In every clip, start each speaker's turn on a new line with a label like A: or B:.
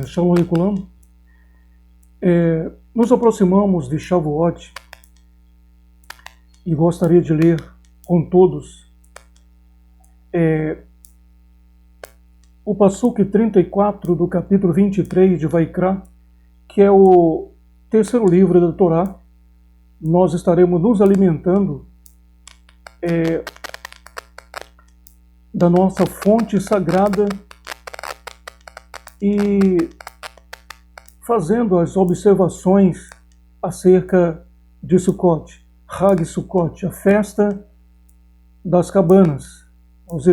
A: Shalom Alekulam. Nos aproximamos de Shavuot e gostaria de ler com todos o Passuque 34 do capítulo 23 de Vaikra, que é o terceiro livro da Torá. Nós estaremos nos alimentando da nossa fonte sagrada e fazendo as observações acerca de Sukkot, Hag Sukkot, a festa das cabanas. Nós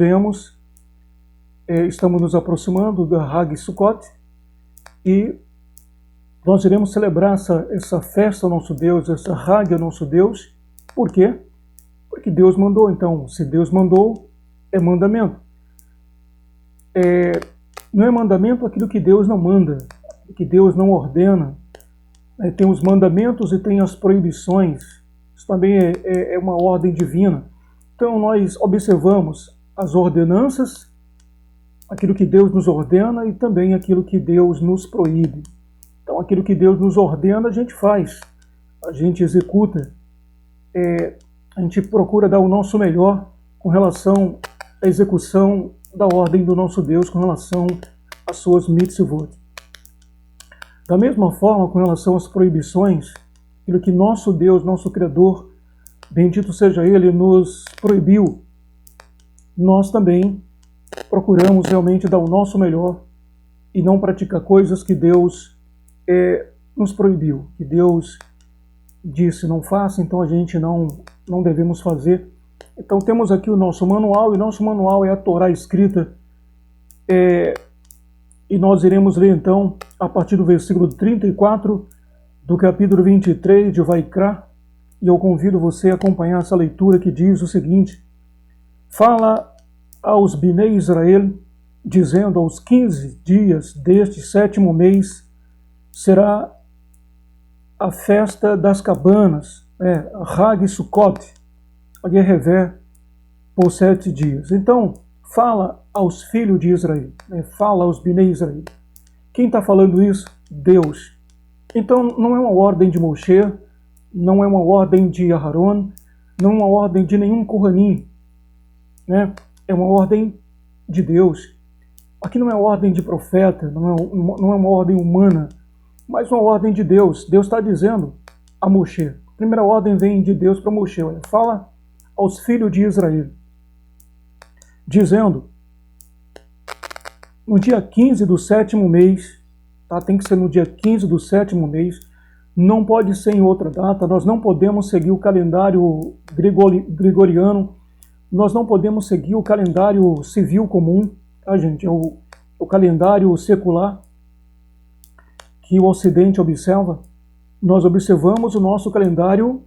A: estamos nos aproximando da Hag Sukkot e nós iremos celebrar essa festa ao nosso Deus, essa Hag ao nosso Deus. Por quê? Porque Deus mandou. Então, se Deus mandou, é mandamento. Não é mandamento aquilo que Deus não manda, que Deus não ordena. Tem os mandamentos e tem as proibições. Isso também é uma ordem divina. Então nós observamos as ordenanças, aquilo que Deus nos ordena e também aquilo que Deus nos proíbe. Então aquilo que Deus nos ordena a gente faz, a gente executa, a gente procura dar o nosso melhor com relação à execução da ordem do nosso Deus, com relação às suas mitzvot. Da mesma forma, com relação às proibições, aquilo que nosso Deus, nosso Criador, bendito seja Ele, nos proibiu, nós também procuramos realmente dar o nosso melhor e não praticar coisas que Deus nos proibiu, que Deus disse não faça, então a gente não devemos fazer. Então temos aqui o nosso manual, e nosso manual é a Torá escrita, e nós iremos ler então a partir do versículo 34 do capítulo 23 de Vaikra, e eu convido você a acompanhar essa leitura que diz o seguinte: fala aos Bnei Israel, dizendo, aos 15 dias deste 7º mês será a festa das cabanas, Hag Sukkot, Yerevé, por 7 dias. Então, fala aos filhos de Israel, fala aos Bnei Israel. Quem está falando isso? Deus. Então, não é uma ordem de Moshe, não é uma ordem de Aharon, não é uma ordem de nenhum Kohanim, é uma ordem de Deus. Aqui não é ordem de profeta, não é uma ordem humana, mas uma ordem de Deus. Deus está dizendo a Moshe. A primeira ordem vem de Deus para Moshe. Olha, fala aos filhos de Israel, dizendo, no dia 15 do 7º mês, tem que ser no dia 15 do 7º mês, não pode ser em outra data, nós não podemos seguir o calendário gregoriano, nós não podemos seguir o calendário civil comum, tá, gente? É o calendário secular que o Ocidente observa. Nós observamos o nosso calendário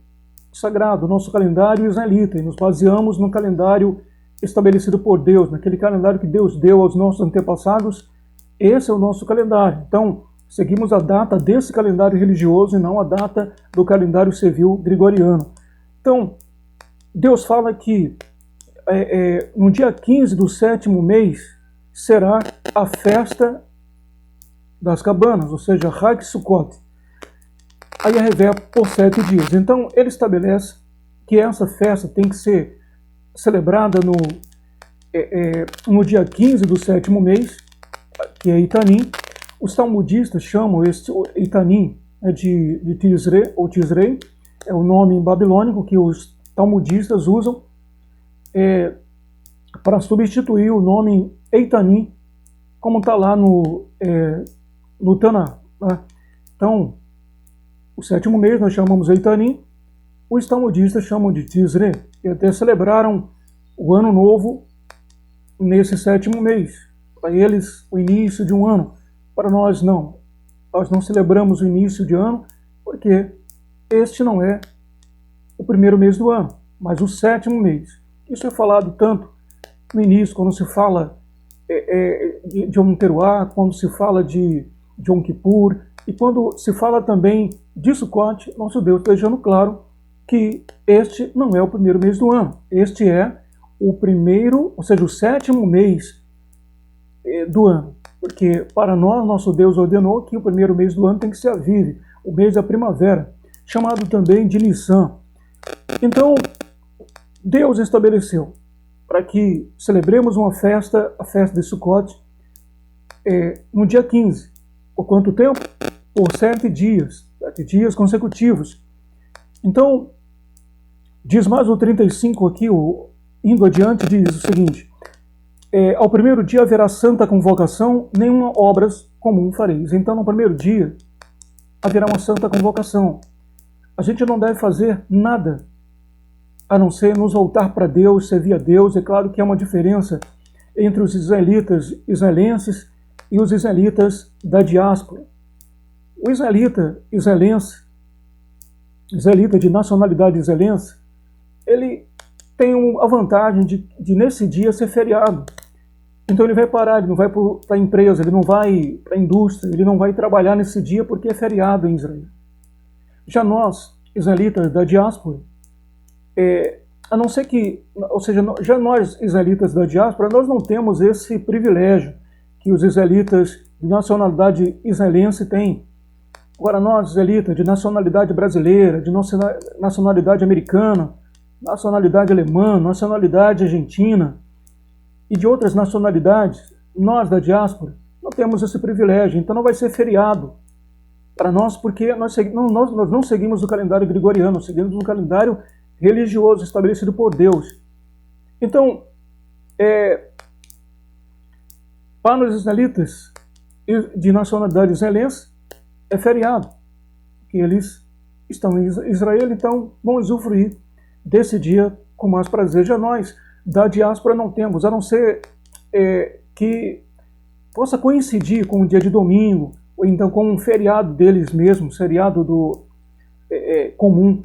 A: sagrado, o nosso calendário israelita, e nos baseamos no calendário estabelecido por Deus, naquele calendário que Deus deu aos nossos antepassados. Esse é o nosso calendário. Então, seguimos a data desse calendário religioso e não a data do calendário civil gregoriano. Então, Deus fala que no dia 15 do 7º mês será a festa das cabanas, ou seja, Hag Sukkot, a Yerevé, por 7 dias. Então, ele estabelece que essa festa tem que ser celebrada no dia 15 do 7º mês, que é Itanim. Os talmudistas chamam este Itanim de Tisrei, ou Tisrei, é o nome babilônico que os talmudistas usam para substituir o nome Eitanim, como está lá no Taná. Então, o 7º mês nós chamamos Eitanim, os talmudistas chamam de Tisrei, e até celebraram o ano novo nesse 7º mês. Para eles, o início de um ano. Para nós, não. Nós não celebramos o início de ano, porque este não é o primeiro mês do ano, mas o 7º mês. Isso é falado tanto no início, quando se fala de Yom Teruah, quando se fala de Yom Kippur, e quando se fala também de Sukkot, nosso Deus deixando claro que este não é o primeiro mês do ano. Este é o primeiro, ou seja, o 7º mês do ano. Porque para nós, nosso Deus ordenou que o primeiro mês do ano tem que ser Aviv, o mês da primavera, chamado também de Nissan. Então, Deus estabeleceu para que celebremos uma festa, a festa de Sukkot, no dia 15. Por quanto tempo? Por 7 dias consecutivos. Então, diz mais o 35 aqui, indo adiante, diz o seguinte: ao primeiro dia haverá santa convocação, nenhuma obras comum fareis. Então, no primeiro dia, haverá uma santa convocação. A gente não deve fazer nada, a não ser nos voltar para Deus, servir a Deus. É claro que há uma diferença entre os israelitas israelenses e os israelitas da diáspora. O israelita de nacionalidade israelense, ele tem a vantagem de nesse dia ser feriado. Então ele vai parar, ele não vai para a empresa, ele não vai para a indústria, ele não vai trabalhar nesse dia porque é feriado em Israel. Já nós, israelitas da diáspora, a não ser que, ou seja, já nós israelitas da diáspora, nós não temos esse privilégio que os israelitas de nacionalidade israelense têm. Agora nós, israelitas de nacionalidade brasileira, de nacionalidade americana, nacionalidade alemã, nacionalidade argentina e de outras nacionalidades, nós da diáspora, não temos esse privilégio, então não vai ser feriado para nós, porque nós não seguimos o calendário gregoriano, nós seguimos um calendário religioso estabelecido por Deus. Então, para os israelitas de nacionalidade israelense, é feriado, porque eles estão em Israel, então vão usufruir desse dia com mais prazer. Já nós, da diáspora, não temos, a não ser que possa coincidir com o dia de domingo, ou então com um feriado deles mesmos, feriado comum,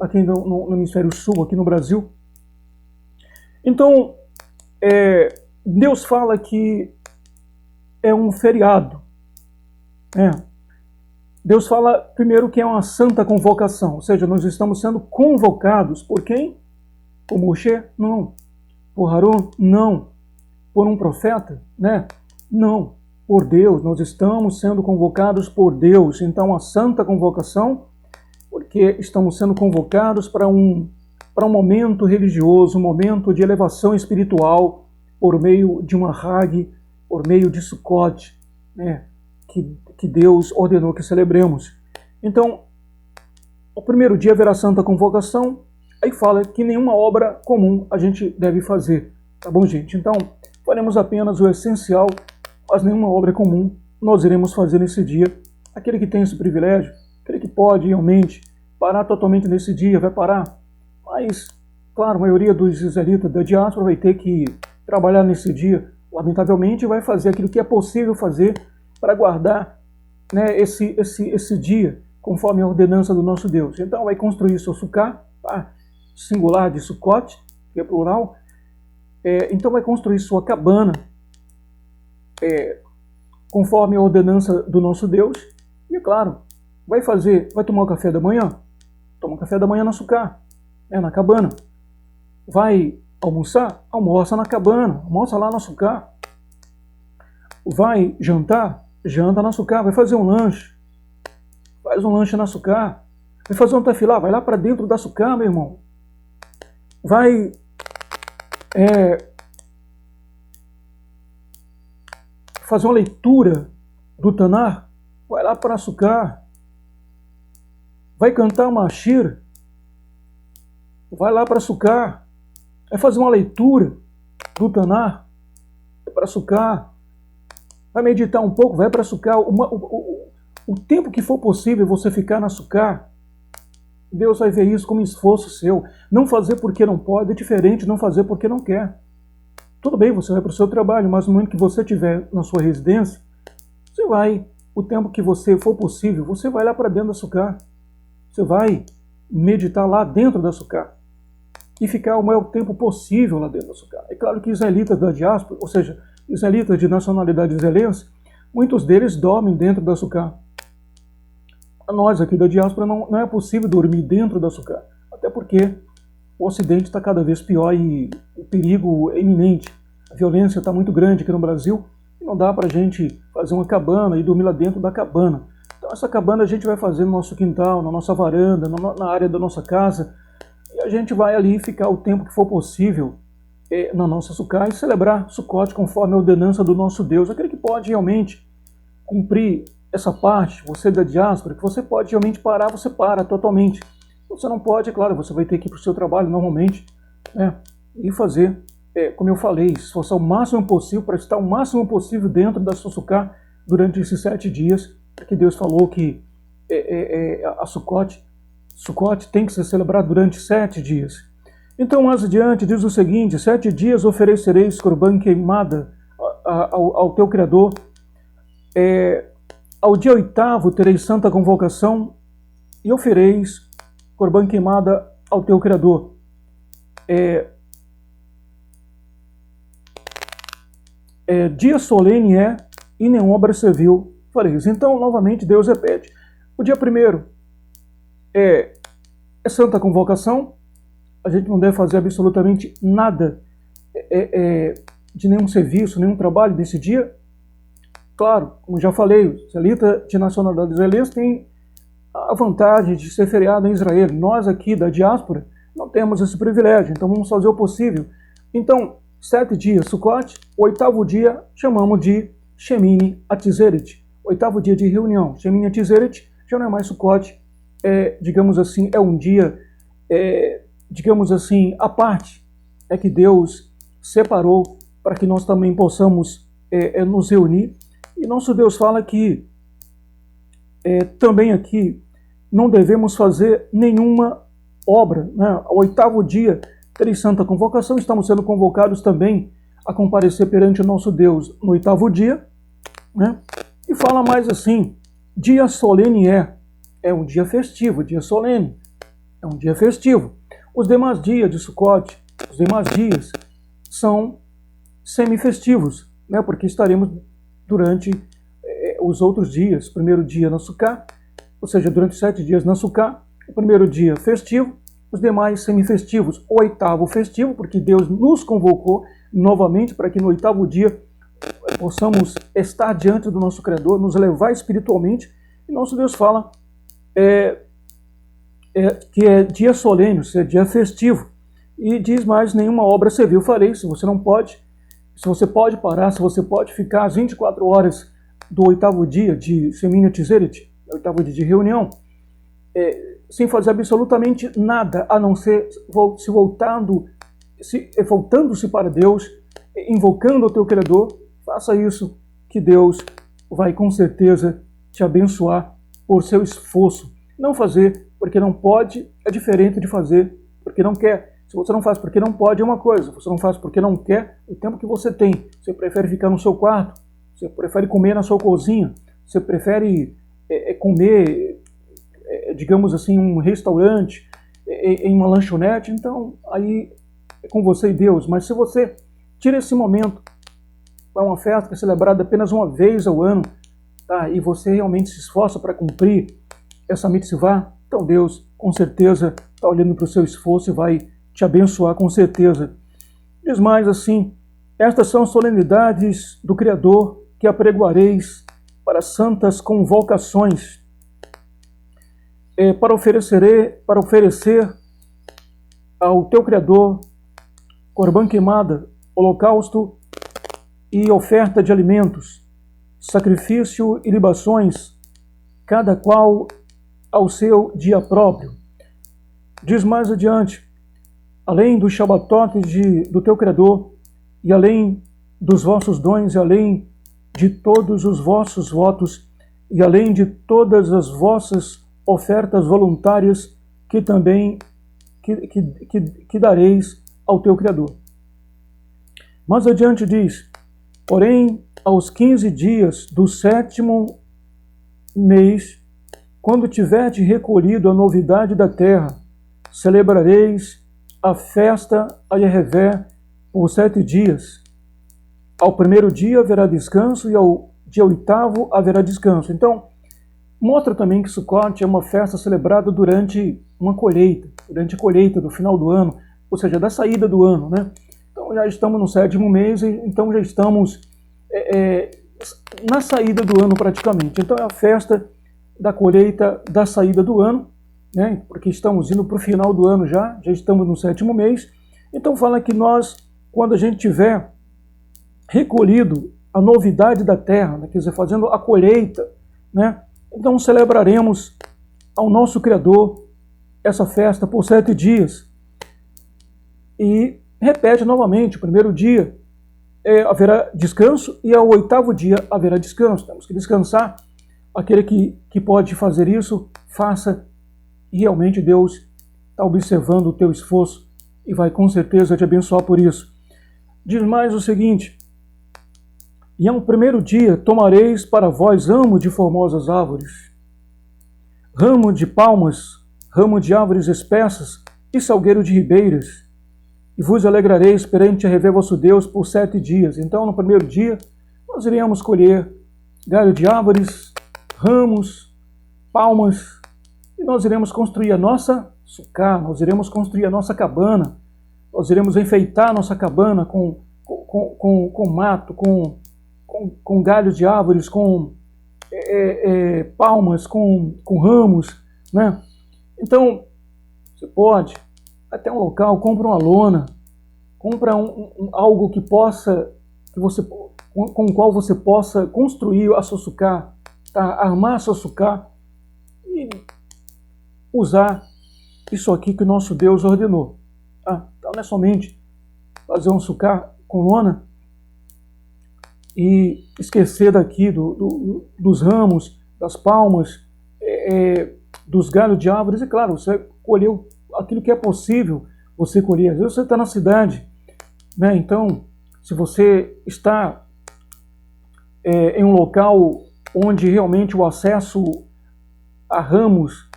A: aqui no Hemisfério Sul, aqui no Brasil. Então, Deus fala que é um feriado. Deus fala primeiro que é uma santa convocação, ou seja, nós estamos sendo convocados por quem? Por Moshe? Não. Por Aron? Não. Por um profeta? Não. Por Deus, nós estamos sendo convocados por Deus. Então, a santa convocação, porque estamos sendo convocados para um momento religioso, um momento de elevação espiritual, por meio de uma Hag, por meio de Sukkot, que Deus ordenou que celebremos. Então, o primeiro dia haverá santa convocação, aí fala que nenhuma obra comum a gente deve fazer, tá bom, gente? Então, faremos apenas o essencial, mas nenhuma obra comum nós iremos fazer nesse dia. Aquele que tem esse privilégio, aquele que pode realmente parar totalmente nesse dia, vai parar. Mas, claro, a maioria dos israelitas da diáspora vai ter que trabalhar nesse dia, lamentavelmente, vai fazer aquilo que é possível fazer para guardar esse dia, conforme a ordenança do nosso Deus. Então vai construir seu sukkah, singular de Sukkot, que é plural. Então vai construir sua cabana, conforme a ordenança do nosso Deus. E é claro, vai tomar o café da manhã? Toma o café da manhã na sukkah, na cabana. Vai almoçar? Almoça na cabana, almoça lá na sukkah. Vai jantar? Janta na sukkah. Vai fazer um lanche? Faz um lanche na sukkah. Vai fazer um tefilá? Vai lá para dentro da sukkah, meu irmão. Vai fazer uma leitura do Tanar? Vai lá para a sukkah. Vai cantar uma ashir? Vai lá para a sukkah. Vai fazer uma leitura do Tanar? Vai para a sukkah. Vai meditar um pouco, vai para a sukkah. O tempo que for possível você ficar na sukkah, Deus vai ver isso como esforço seu. Não fazer porque não pode é diferente de não fazer porque não quer. Tudo bem, você vai para o seu trabalho, mas no momento que você estiver na sua residência, você vai, o tempo que você for possível, você vai lá para dentro da sukkah. Você vai meditar lá dentro da sukkah e ficar o maior tempo possível lá dentro da sukkah. É claro que israelitas da diáspora, ou seja, israelitas de nacionalidade israelense, muitos deles dormem dentro da sukkah. A nós aqui da diáspora não é possível dormir dentro da sukkah, até porque o Ocidente está cada vez pior e o perigo é iminente. A violência está muito grande aqui no Brasil e não dá para a gente fazer uma cabana e dormir lá dentro da cabana. Então essa cabana a gente vai fazer no nosso quintal, na nossa varanda, na área da nossa casa, e a gente vai ali ficar o tempo que for possível na nossa Sukkah e celebrar Sukkot conforme a ordenança do nosso Deus. Aquele que pode realmente cumprir essa parte, você da diáspora, que você pode realmente parar, você para totalmente. Você não pode, é claro, você vai ter que ir para o seu trabalho normalmente, né, e fazer, como eu falei, esforçar o máximo possível para estar o máximo possível dentro da sua Sukkah durante esses 7 dias, porque Deus falou que a Sukkot tem que ser celebrada durante 7 dias. Então, mais adiante, diz o seguinte: 7 dias oferecereis corban queimada ao teu Criador. Ao dia 8º tereis santa convocação e ofereis corban queimada ao teu Criador. Dia solene e nenhuma obra servil fareis. Então, novamente, Deus repete. O dia 1º é santa convocação. A gente não deve fazer absolutamente nada de nenhum serviço, nenhum trabalho desse dia. Claro, como já falei, o israelita de nacionalidade israelense tem a vantagem de ser feriado em Israel. Nós aqui da diáspora não temos esse privilégio, então vamos fazer o possível. Então, 7 dias Sukkot, o 8º dia chamamos de Shemini Atzeret, 8º dia de reunião. Shemini Atzeret já não é mais Sukkot, digamos assim, é um dia, digamos assim, à parte, que Deus separou para que nós também possamos nos reunir. E nosso Deus fala que também aqui não devemos fazer nenhuma obra, né? O 8º dia tereis santa convocação, estamos sendo convocados também a comparecer perante o nosso Deus no 8º dia, né? E fala mais assim: dia solene é um dia festivo, dia solene, é um dia festivo. Os demais dias de Sukkot, os demais dias são semifestivos, né? Porque estaremos durante os outros dias, primeiro dia na Sukkah, ou seja, durante 7 dias na Sukkah, o primeiro dia festivo, os demais semifestivos, o 8º festivo, porque Deus nos convocou novamente para que no 8º dia possamos estar diante do nosso Criador, nos levar espiritualmente, e nosso Deus fala que é dia solene, ou seja, dia festivo, e diz mais: nenhuma obra servil farei. Se você não pode, se você pode parar, se você pode ficar as 24 horas do 8º dia de Shemini Atzeret, 8º dia de reunião, sem fazer absolutamente nada, a não ser voltando-se para Deus, invocando o teu Criador, faça isso, que Deus vai com certeza te abençoar por seu esforço. Não fazer porque não pode é diferente de fazer porque não quer. Se você não faz porque não pode é uma coisa, se você não faz porque não quer, o tempo que você tem, você prefere ficar no seu quarto, você prefere comer na sua cozinha, você prefere comer, digamos assim, em um restaurante, em uma lanchonete, então aí é com você e Deus. Mas se você tira esse momento para uma festa que é celebrada apenas uma vez ao ano, tá, e você realmente se esforça para cumprir essa mitzvah, então Deus com certeza está olhando para o seu esforço e vai te abençoar com certeza. Diz mais assim: estas são solenidades do Criador que apregoareis para santas convocações, para oferecer ao teu Criador corban queimada, holocausto e oferta de alimentos, sacrifício e libações, cada qual ao seu dia próprio. Diz mais adiante: além dos Shabbatot do teu Criador, e além dos vossos dons, e além de todos os vossos votos, e além de todas as vossas ofertas voluntárias, que também que dareis ao teu Criador. Mais adiante diz: porém, aos 15 dias do 7º mês, quando tiverdes recolhido a novidade da terra, celebrareis a festa a Yerevé por 7 dias. Ao primeiro dia haverá descanso e ao dia 8º haverá descanso. Então, mostra também que Sukkot é uma festa celebrada durante uma colheita, durante a colheita do final do ano, ou seja, da saída do ano, né? Então Então já estamos no 7º mês, então já estamos na saída do ano praticamente. Então é a festa da colheita da saída do ano, né? Porque estamos indo para o final do ano já estamos no 7º mês. Então fala que nós, quando a gente tiver recolhido a novidade da terra, né? Quer dizer, fazendo a colheita, né? Então celebraremos ao nosso Criador essa festa por 7 dias. E repete novamente, o primeiro dia haverá descanso e ao 8º dia haverá descanso. Temos que descansar. Aquele que pode fazer isso, faça. E realmente Deus está observando o teu esforço e vai com certeza te abençoar por isso. Diz mais o seguinte: e ao primeiro dia tomareis para vós ramo de formosas árvores, ramo de palmas, ramo de árvores espessas e salgueiro de ribeiras, e vos alegrareis perante a rever vosso Deus por 7 dias. Então, no primeiro dia, nós iremos colher galho de árvores, ramos, palmas, e nós iremos construir a nossa sucá, nós iremos construir a nossa cabana, nós iremos enfeitar a nossa cabana com mato, com galhos de árvores, com palmas, com ramos, né? Então, você pode, até um local, compra uma lona, compra algo que possa, com o qual você possa construir a sua sucá, tá? Armar a sua sucá e usar isso aqui que o nosso Deus ordenou. Tá? Então não é somente fazer um sucá com lona e esquecer daqui dos ramos, das palmas, dos galhos de árvores. E claro, você colheu aquilo que é possível você colher. Às vezes você está na cidade, né? Então, se você está em um local onde realmente o acesso a ramos,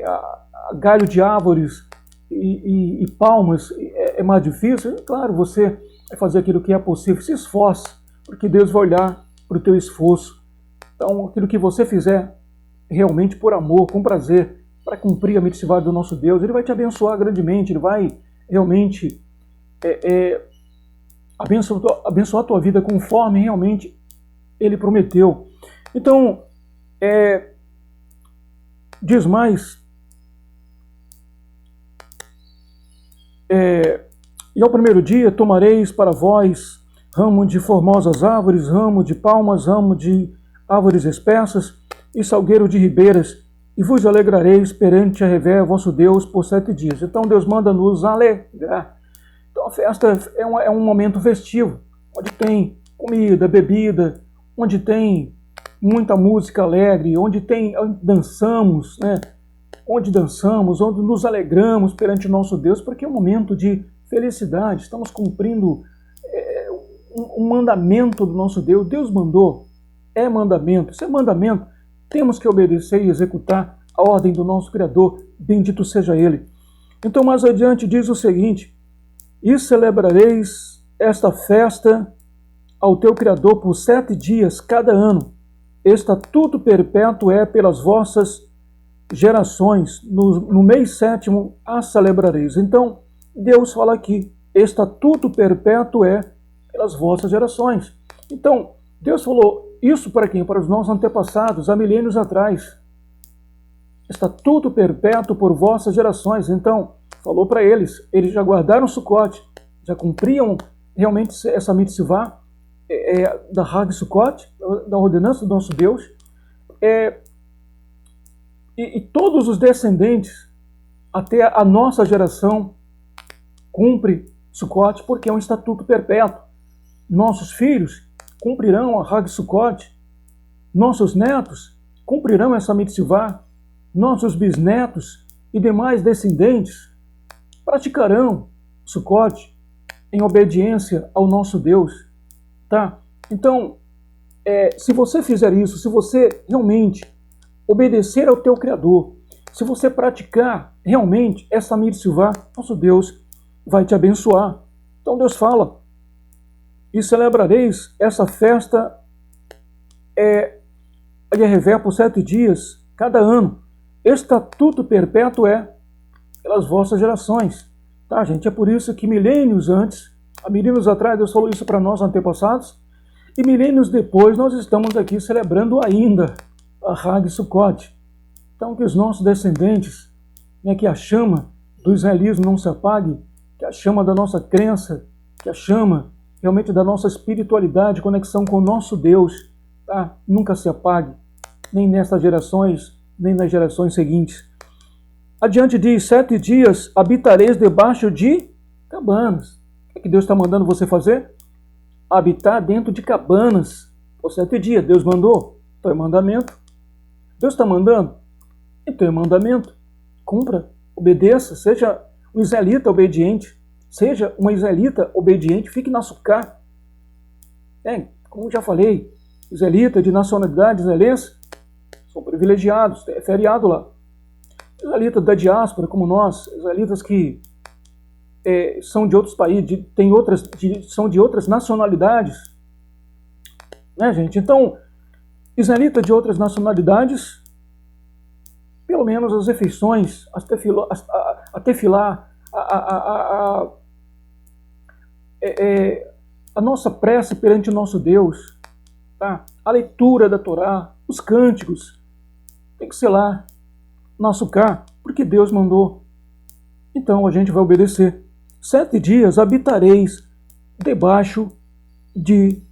A: a galho de árvores e palmas é mais difícil, claro, você vai fazer aquilo que é possível. Se esforce, porque Deus vai olhar para o teu esforço. Então, aquilo que você fizer realmente por amor, com prazer, para cumprir a mitzvah do nosso Deus, Ele vai te abençoar grandemente, Ele vai realmente abençoar a tua vida conforme realmente Ele prometeu. Então, diz mais, e ao primeiro dia tomareis para vós ramo de formosas árvores, ramo de palmas, ramo de árvores espessas e salgueiro de ribeiras, e vos alegrareis perante a rever vosso Deus por 7 dias. Então Deus manda nos alegrar. Então a festa é um momento festivo, onde tem comida, bebida, onde tem muita música alegre, onde dançamos, né? Onde nos alegramos perante o nosso Deus, porque é um momento de felicidade. Estamos cumprindo um mandamento do nosso Deus. Deus mandou, é mandamento, isso é mandamento. Temos que obedecer e executar a ordem do nosso Criador, bendito seja Ele. Então, mais adiante diz o seguinte: e celebrareis esta festa ao teu Criador por 7 dias cada ano. Estatuto perpétuo é pelas vossas gerações. No mês 7º a celebrareis. Então, Deus fala aqui, estatuto perpétuo é pelas vossas gerações. Então, Deus falou isso para quem? Para os nossos antepassados, há milênios atrás. Estatuto perpétuo por vossas gerações. Então, falou para eles já guardaram o Sucote, já cumpriam realmente essa mitzvah da Hag Sukkot, da ordenança do nosso Deus. E todos os descendentes, até a nossa geração, cumpre Sukkot, porque é um estatuto perpétuo. Nossos filhos cumprirão a Hag Sukkot, nossos netos cumprirão essa mitzvah, nossos bisnetos e demais descendentes praticarão Sukkot em obediência ao nosso Deus. Tá? Então, se você fizer isso, se você realmente obedecer ao teu Criador, se você praticar realmente essa mitzvah, nosso Deus vai te abençoar. Então Deus fala, e celebrareis essa festa a rever por 7 dias cada ano. Estatuto perpétuo é pelas vossas gerações. Tá, gente? É por isso que milênios antes Há milênios atrás Deus falou isso para nossos antepassados, e milênios depois nós estamos aqui celebrando ainda a Hag Sukkot. Então que os nossos descendentes, que a chama do israelismo não se apague, que a chama da nossa crença, que a chama realmente da nossa espiritualidade, conexão com o nosso Deus, tá? Nunca se apague, nem nessas gerações, nem nas gerações seguintes. Adiante diz, 7 dias habitareis debaixo de cabanas. O que Deus está mandando você fazer? Habitar dentro de cabanas por 7 dias. Deus mandou, então é mandamento. Deus está mandando, então é mandamento. Cumpra, obedeça, seja um israelita obediente. Seja uma israelita obediente, fique na Sukkah. Como já falei, israelita de nacionalidade israelense são privilegiados, é feriado lá. Israelitas da diáspora, como nós, israelitas que são de outros países, são de outras nacionalidades, né, gente? Então, israelita de outras nacionalidades, pelo menos as refeições, a tefilá, a nossa prece perante o nosso Deus, tá? A leitura da Torá, os cânticos, tem que ser lá, na Sukkah, porque Deus mandou. Então a gente vai obedecer. 7 dias habitareis debaixo de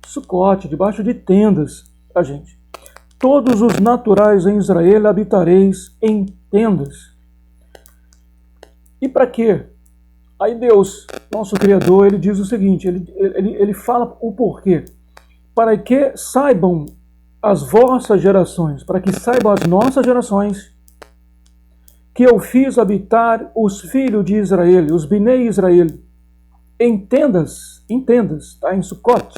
A: Sukkot, debaixo de tendas, a gente. Todos os naturais em Israel habitareis em tendas. E para quê? Aí Deus, nosso Criador, ele diz o seguinte, ele fala o porquê. Para que saibam as vossas gerações, para que saibam as nossas gerações, que eu fiz habitar os filhos de Israel, os Bnei Israel, em tendas, tá? Em Sukkot,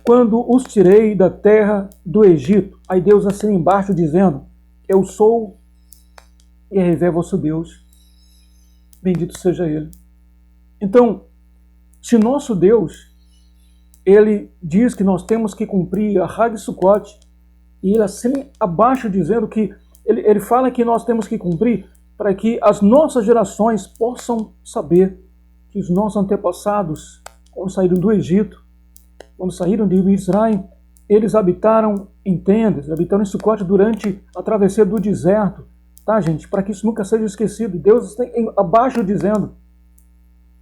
A: quando os tirei da terra do Egito. Aí Deus assim embaixo dizendo, eu sou Yehová vosso Deus, bendito seja Ele. Então, se nosso Deus, Ele diz que nós temos que cumprir a Hag Sukkot, e Ele assim abaixo dizendo que, ele fala que nós temos que cumprir para que as nossas gerações possam saber que os nossos antepassados, quando saíram do Egito, quando saíram de Israel, eles habitaram em tendas, habitaram em Sukkot durante a travessia do deserto, tá, gente? Para que isso nunca seja esquecido. Deus está abaixo dizendo,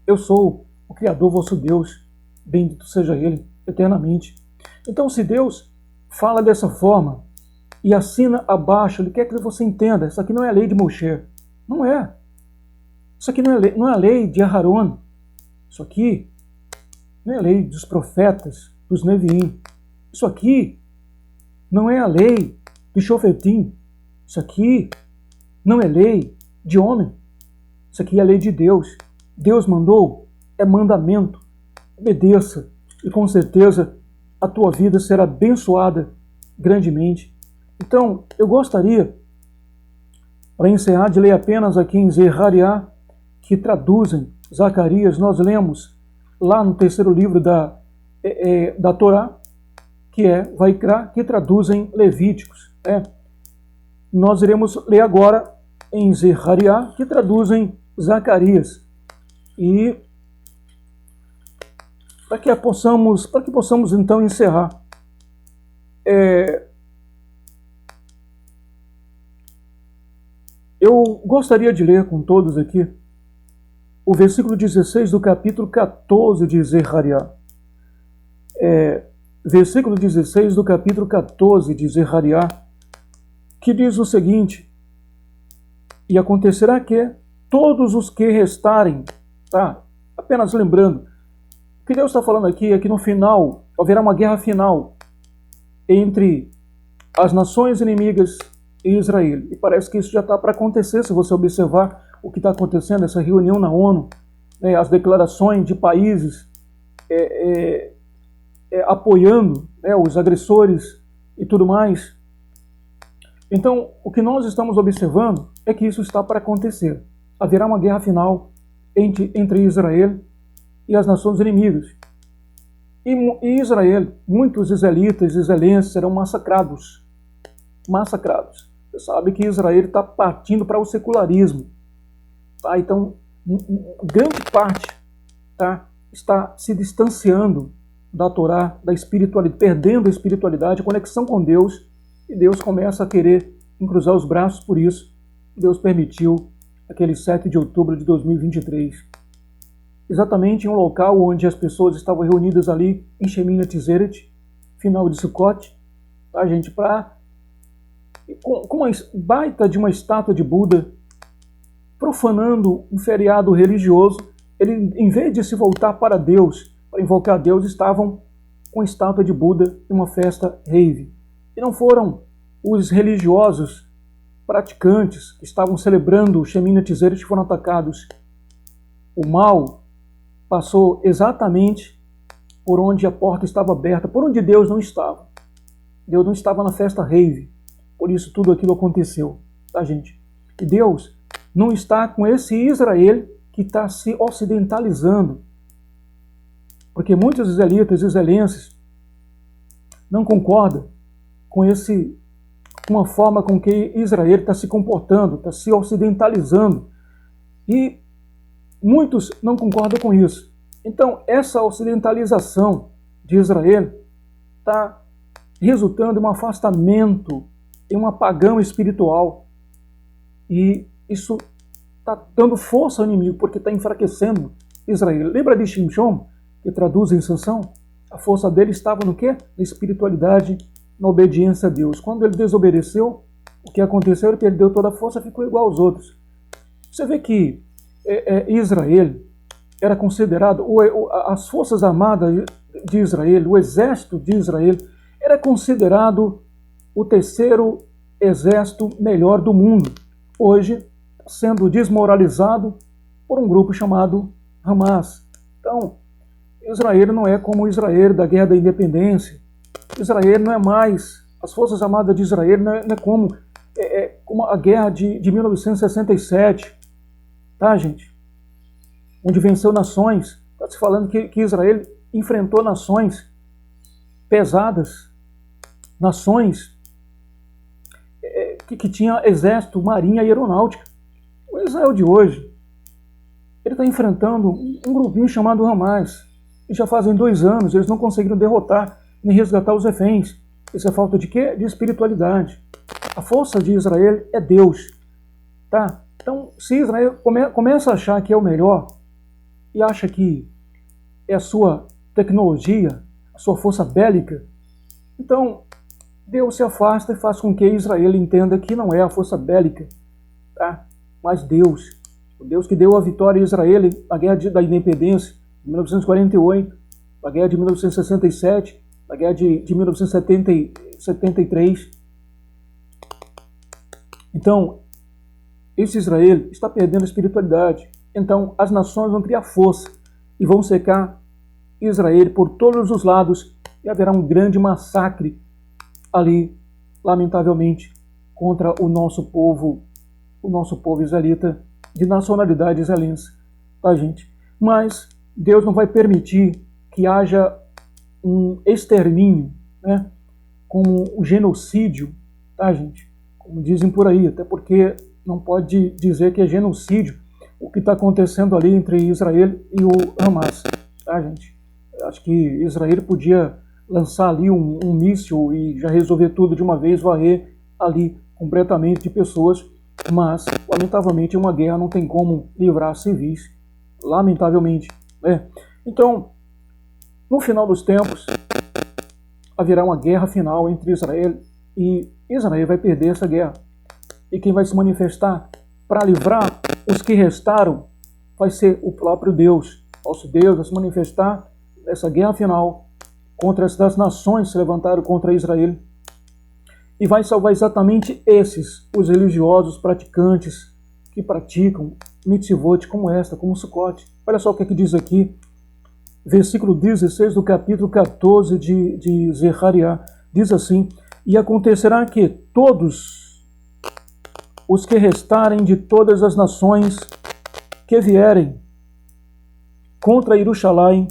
A: eu sou o Criador vosso Deus, bendito seja Ele eternamente. Então, se Deus fala dessa forma e assina abaixo, Ele quer que você entenda, isso aqui não é a lei de Moshe, não é. Isso aqui não é a lei de Aharon, isso aqui não é a lei dos profetas, dos Neviim, isso aqui não é a lei de Shofetim, isso aqui não é lei de homem, isso aqui é a lei de Deus. Deus mandou, é mandamento, obedeça e com certeza a tua vida será abençoada grandemente. Então, eu gostaria, para encerrar, de ler apenas aqui em Zechariah, que traduzem Zacarias. Nós lemos lá no terceiro livro da Torá, que é Vaikra, que traduzem Levíticos. Nós iremos ler agora em Zechariah, que traduzem Zacarias. E para que possamos então encerrar, eu gostaria de ler com todos aqui o versículo 16 do capítulo 14 de Zechariah. Versículo 16 do capítulo 14 de Zechariah, que diz o seguinte: e acontecerá que todos os que restarem, tá? Apenas lembrando, o que Deus está falando aqui é que no final haverá uma guerra final entre as nações inimigas e Israel. E parece que isso já está para acontecer, se você observar o que está acontecendo, essa reunião na ONU, as declarações de países apoiando os agressores e tudo mais. Então, o que nós estamos observando é que isso está para acontecer. Haverá uma guerra final entre Israel e as nações inimigas. E Israel, muitos israelitas e israelenses serão massacrados. Você sabe que Israel está partindo para o secularismo. Tá? Então, grande parte, tá, está se distanciando da Torá, da espiritualidade, perdendo a espiritualidade, a conexão com Deus, e Deus começa a querer cruzar os braços por isso. Deus permitiu aquele 7 de outubro de 2023. Exatamente em um local onde as pessoas estavam reunidas ali em Shemini Atzeret, final de Sukkot, tá, gente? Com uma baita de uma estátua de Buda, profanando um feriado religioso, ele, em vez de se voltar para Deus, para invocar Deus, estavam com a estátua de Buda em uma festa rave. E não foram os religiosos praticantes que estavam celebrando o Shemini Atzeret que foram atacados. O mal passou exatamente por onde a porta estava aberta, por onde Deus não estava. Deus não estava na festa rave. Por isso tudo aquilo aconteceu, tá, gente? E Deus não está com esse Israel que está se ocidentalizando. Porque muitos israelitas, israelenses, não concordam com a forma com que Israel está se comportando, está se ocidentalizando. E muitos não concordam com isso. Então, essa ocidentalização de Israel está resultando em um afastamento, em um apagão espiritual. E isso está dando força ao inimigo, porque está enfraquecendo Israel. Lembra de Shimshon, que traduz em Sansão? A força dele estava no quê? Na espiritualidade, na obediência a Deus. Quando ele desobedeceu, o que aconteceu? Ele perdeu toda a força, ficou igual aos outros. Você vê que Israel era considerado, as forças armadas de Israel, o exército de Israel, era considerado o terceiro exército melhor do mundo. Hoje, sendo desmoralizado por um grupo chamado Hamas. Então, Israel não é como Israel da Guerra da Independência. Israel não é mais, as Forças Armadas de Israel não é como, como a guerra de 1967, tá, gente? Onde venceu nações. Está se falando que Israel enfrentou nações pesadas, nações que tinha exército, marinha e aeronáutica. O Israel de hoje, ele está enfrentando um grupinho chamado Hamas. E já fazem 2 anos, eles não conseguiram derrotar nem resgatar os reféns. Isso é falta de quê? De espiritualidade. A força de Israel é Deus. Tá? Então, se Israel começa a achar que é o melhor, e acha que é a sua tecnologia, a sua força bélica, então Deus se afasta e faz com que Israel entenda que não é a força bélica, tá? Mas Deus, o Deus que deu a vitória a Israel na Guerra da Independência, de 1948, na Guerra de 1967, na Guerra de 1973. Então, esse Israel está perdendo a espiritualidade. Então, as nações vão criar força e vão cercar Israel por todos os lados e haverá um grande massacre ali, lamentavelmente, contra o nosso povo israelita, de nacionalidade israelense, tá, gente? Mas Deus não vai permitir que haja um extermínio, né? Como o genocídio, tá, gente? Como dizem por aí, até porque não pode dizer que é genocídio o que está acontecendo ali entre Israel e o Hamas, tá, gente? Acho que Israel podia lançar ali um míssil e já resolver tudo de uma vez, varrer ali completamente de pessoas, mas, lamentavelmente, uma guerra não tem como livrar civis, lamentavelmente, né? Então, no final dos tempos, haverá uma guerra final entre Israel e Israel vai perder essa guerra. E quem vai se manifestar para livrar os que restaram vai ser o próprio Deus. Nosso Deus vai se manifestar nessa guerra final contra essas nações que se levantaram contra Israel. E vai salvar exatamente esses, os religiosos praticantes que praticam mitzvot como esta, como Sukkot. Olha só o que diz aqui, versículo 16 do capítulo 14 de Zechariah. Diz assim: e acontecerá que todos os que restarem de todas as nações que vierem contra Jerusalém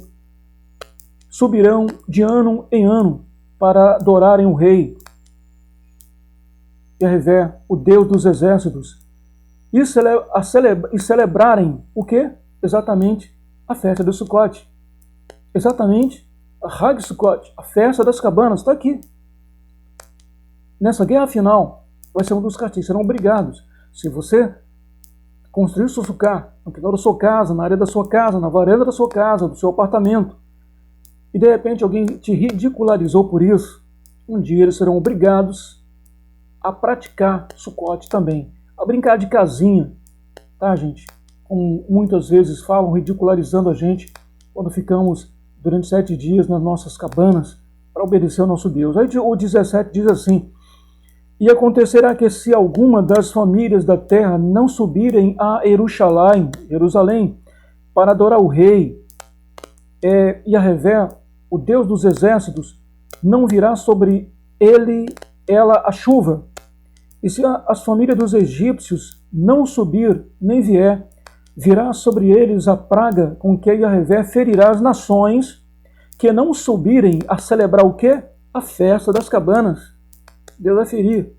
A: subirão de ano em ano para adorarem o rei Yahvé, o Deus dos exércitos, e celebrarem o quê? Exatamente a festa do Sukkot. Exatamente, a Hag Sukkot, a festa das cabanas, está aqui. Nessa guerra final, vai ser um dos castigos, serão obrigados. Se você construir seu sucá, no quintal da sua casa, na área da sua casa, na varanda da sua casa, do seu apartamento, e de repente alguém te ridicularizou por isso, um dia eles serão obrigados a praticar Sukkot também, a brincar de casinha, tá, gente? Como muitas vezes falam, ridicularizando a gente quando ficamos durante 7 dias nas nossas cabanas para obedecer ao nosso Deus. Aí o 17 diz assim: e acontecerá que se alguma das famílias da terra não subirem a Jerusalém, para adorar o rei, Yahvé, o Deus dos exércitos, não virá sobre ela a chuva. E se as famílias dos egípcios não subir, nem vier, virá sobre eles a praga com que Yahvé ferirá as nações que não subirem a celebrar o quê? A festa das cabanas. Deus vai ferir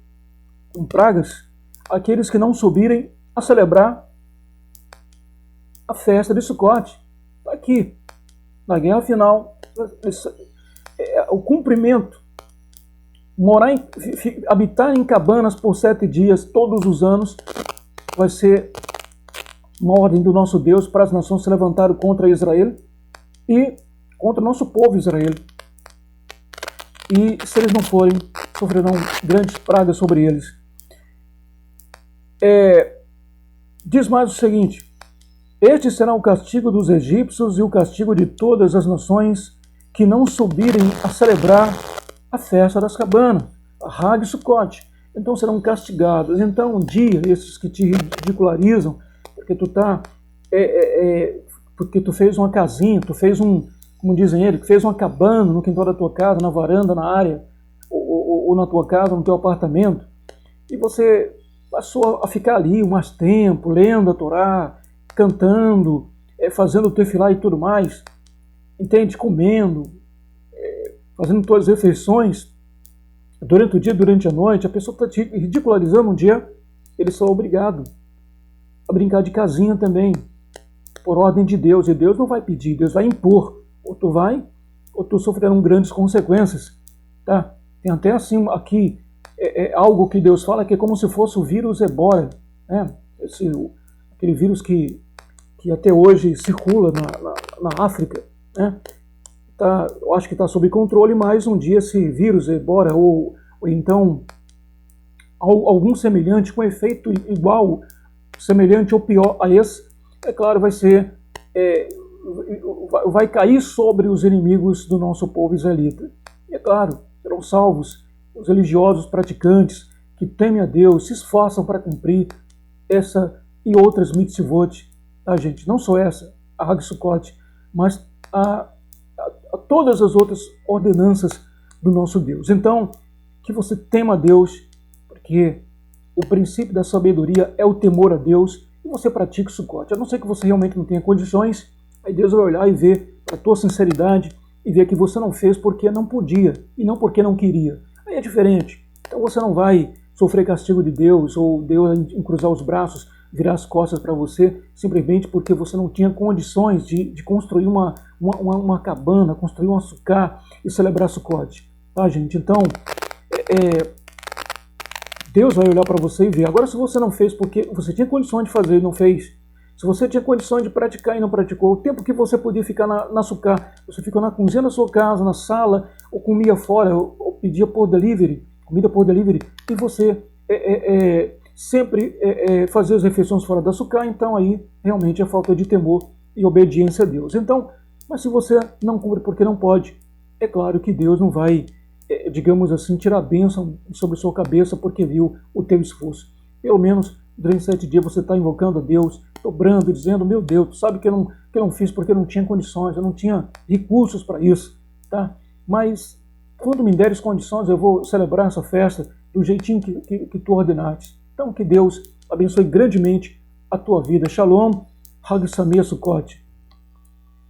A: com pragas aqueles que não subirem a celebrar a festa de Sukkot. Está aqui, na guerra final, o cumprimento, habitar em cabanas por 7 dias, todos os anos, vai ser uma ordem do nosso Deus para as nações se levantarem contra Israel e contra o nosso povo Israel. E se eles não forem, sofrerão grandes pragas sobre eles. Diz mais o seguinte: este será o castigo dos egípcios e o castigo de todas as nações que não subirem a celebrar a festa das cabanas, a Hag Sukkot. Então serão castigados. Então um dia, esses que te ridicularizam, porque tu fez uma casinha, tu fez como dizem eles, fez uma cabana no quintal da tua casa, na varanda, na área, ou na tua casa, no teu apartamento, e você passou a ficar ali mais tempo, lendo a Torá, cantando, fazendo o tefilá e tudo mais, entende? Comendo, fazendo todas as refeições, durante o dia, durante a noite, a pessoa está te ridicularizando. Um dia, eles são obrigados a brincar de casinha também, por ordem de Deus, e Deus não vai pedir, Deus vai impor, ou tu vai, ou tu sofrerão grandes consequências, tá? Tem até assim, aqui, algo que Deus fala que é como se fosse o vírus Ebola, né? Aquele vírus que até hoje circula na África, né? Eu acho que está sob controle, mas um dia esse vírus Ebola, ou então algum semelhante, com efeito igual, semelhante ou pior a esse, é claro, vai cair sobre os inimigos do nosso povo israelita. E é claro, serão salvos os religiosos praticantes que temem a Deus, se esforçam para cumprir essa e outras mitzvot, tá, gente? Não só essa, a Hag Sukkot, mas a todas as outras ordenanças do nosso Deus. Então, que você tema a Deus, porque o princípio da sabedoria é o temor a Deus, e você pratique Sukkot. A não ser que você realmente não tenha condições, aí Deus vai olhar e ver a tua sinceridade e ver que você não fez porque não podia e não porque não queria. Aí é diferente. Então você não vai sofrer castigo de Deus, ou Deus cruzar os braços, virar as costas para você, simplesmente porque você não tinha condições de construir uma cabana, construir um açucar e celebrar Sukkot. Tá, gente? Então, Deus vai olhar para você e ver. Agora, se você não fez porque você tinha condições de fazer e não fez, se você tinha condições de praticar e não praticou, o tempo que você podia ficar na açucar, você ficou na cozinha da sua casa, na sala, ou comia fora, ou pedia por delivery, comida por delivery, e você sempre fazer as refeições fora da açucar, então aí realmente é falta de temor e obediência a Deus. Então, mas se você não cumpre porque não pode, é claro que Deus não vai, digamos assim, tirar a bênção sobre sua cabeça porque viu o teu esforço. Pelo menos durante 7 dias você está invocando a Deus, dobrando, dizendo: meu Deus, tu sabe que eu não fiz porque eu não tinha condições, eu não tinha recursos para isso, tá? Mas quando me deres condições, eu vou celebrar essa festa do jeitinho que tu ordenaste. Então que Deus abençoe grandemente a tua vida. Shalom, Hag Sameach Sukkot.